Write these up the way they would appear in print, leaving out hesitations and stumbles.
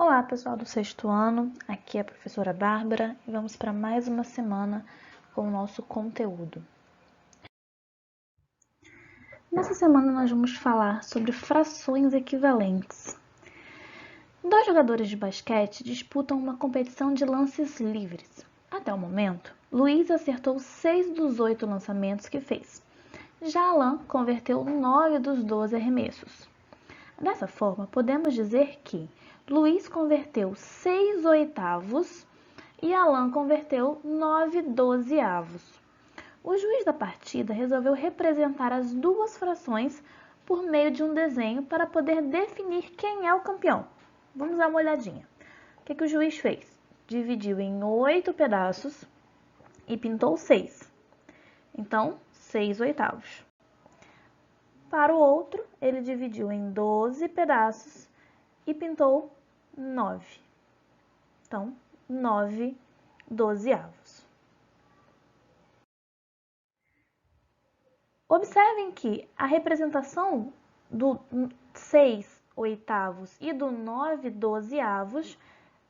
Olá, pessoal do sexto ano, aqui é a professora Bárbara e vamos para mais uma semana com o nosso conteúdo. Nessa semana nós vamos falar sobre frações equivalentes. Dois jogadores de basquete disputam uma competição de lances livres. Até o momento, Luiz acertou 6 dos 8 lançamentos que fez. Já Alan converteu 9 dos 12 arremessos. Dessa forma, podemos dizer que Luiz converteu 6 oitavos e Alan converteu 9 dozeavos. O juiz da partida resolveu representar as duas frações por meio de um desenho para poder definir quem é o campeão. Vamos dar uma olhadinha. O que o juiz fez? Dividiu em 8 pedaços e pintou 6. Então, 6 oitavos. Para o outro, ele dividiu em 12 pedaços e pintou 9. Então, 9 dozeavos. Observem que a representação do 6 oitavos e do 9 dozeavos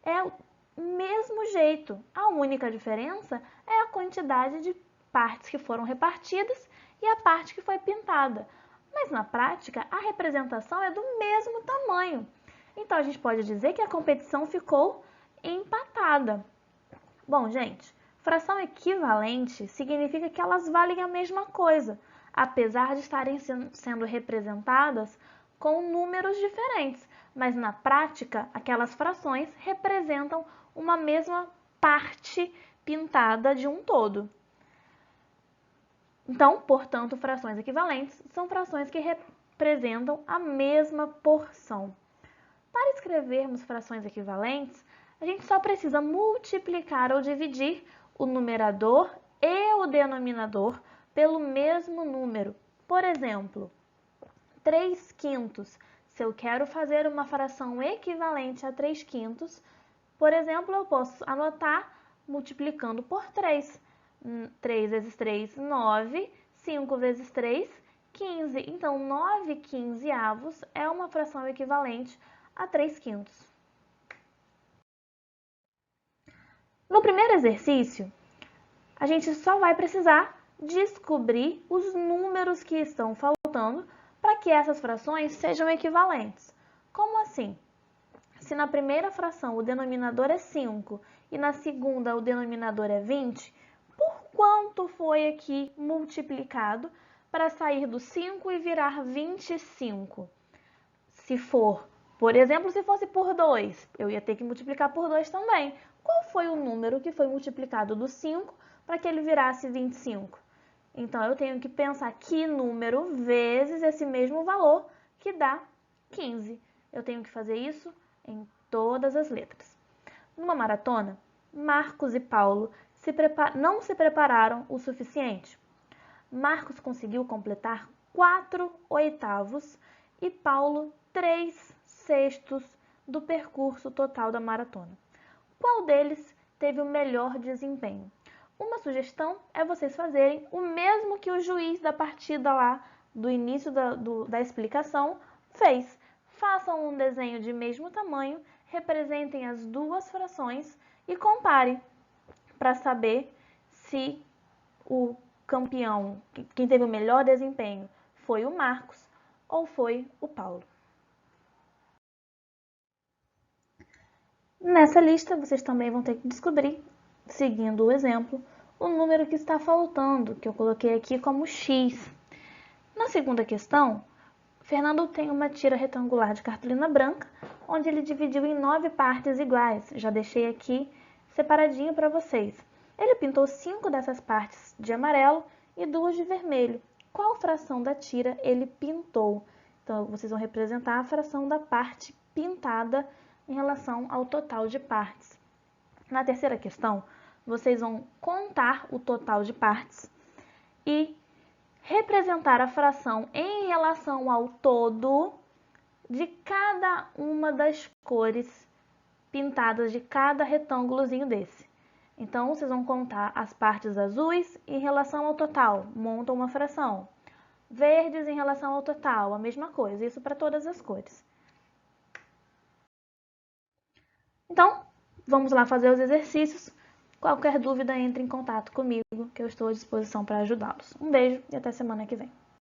é o mesmo jeito. A única diferença é a quantidade de partes que foram repartidas e a parte que foi pintada. Mas na prática, a representação é do mesmo tamanho. Então, a gente pode dizer que a competição ficou empatada. Bom, gente, fração equivalente significa que elas valem a mesma coisa, apesar de estarem sendo representadas com números diferentes. Mas na prática, aquelas frações representam uma mesma parte pintada de um todo. Então, portanto, frações equivalentes são frações que representam a mesma porção. Para escrevermos frações equivalentes, a gente só precisa multiplicar ou dividir o numerador e o denominador pelo mesmo número. Por exemplo, 3 quintos. Se eu quero fazer uma fração equivalente a 3 quintos, por exemplo, eu posso anotar multiplicando por 3. 3 vezes 3, 9. 5 vezes 3, 15. Então, 9 quinzeavos é uma fração equivalente a 3 quintos. No primeiro exercício, a gente só vai precisar descobrir os números que estão faltando para que essas frações sejam equivalentes. Como assim? Se na primeira fração o denominador é 5 e na segunda o denominador é 20, por quanto foi aqui multiplicado para sair do 5 e virar 25? Se for, por exemplo, se fosse por 2, eu ia ter que multiplicar por 2 também. Qual foi o número que foi multiplicado do 5 para que ele virasse 25? Então, eu tenho que pensar que número vezes esse mesmo valor, que dá 15. Eu tenho que fazer isso em todas as letras. Numa maratona, Marcos e Paulo não se prepararam o suficiente. Marcos conseguiu completar 4 oitavos e Paulo 3 sextos do percurso total da maratona. Qual deles teve o melhor desempenho? Uma sugestão é vocês fazerem o mesmo que o juiz da partida lá do início da explicação fez. Façam um desenho de mesmo tamanho, representem as duas frações e comparem para saber se o campeão, quem teve o melhor desempenho, foi o Marcos ou foi o Paulo. Nessa lista, vocês também vão ter que descobrir, seguindo o exemplo, o número que está faltando, que eu coloquei aqui como X. Na segunda questão, Fernando tem uma tira retangular de cartolina branca, onde ele dividiu em 9 partes iguais. Já deixei aqui separadinho para vocês. Ele pintou 5 dessas partes de amarelo e 2 de vermelho. Qual fração da tira ele pintou? Então, vocês vão representar a fração da parte pintada em relação ao total de partes. Na terceira questão, vocês vão contar o total de partes e representar a fração em relação ao todo de cada uma das cores pintadas de cada retângulozinho desse. Então, vocês vão contar as partes azuis em relação ao total, montam uma fração. Verdes em relação ao total, a mesma coisa, isso para todas as cores. Então, vamos lá fazer os exercícios. Qualquer dúvida, entre em contato comigo, que eu estou à disposição para ajudá-los. Um beijo e até semana que vem.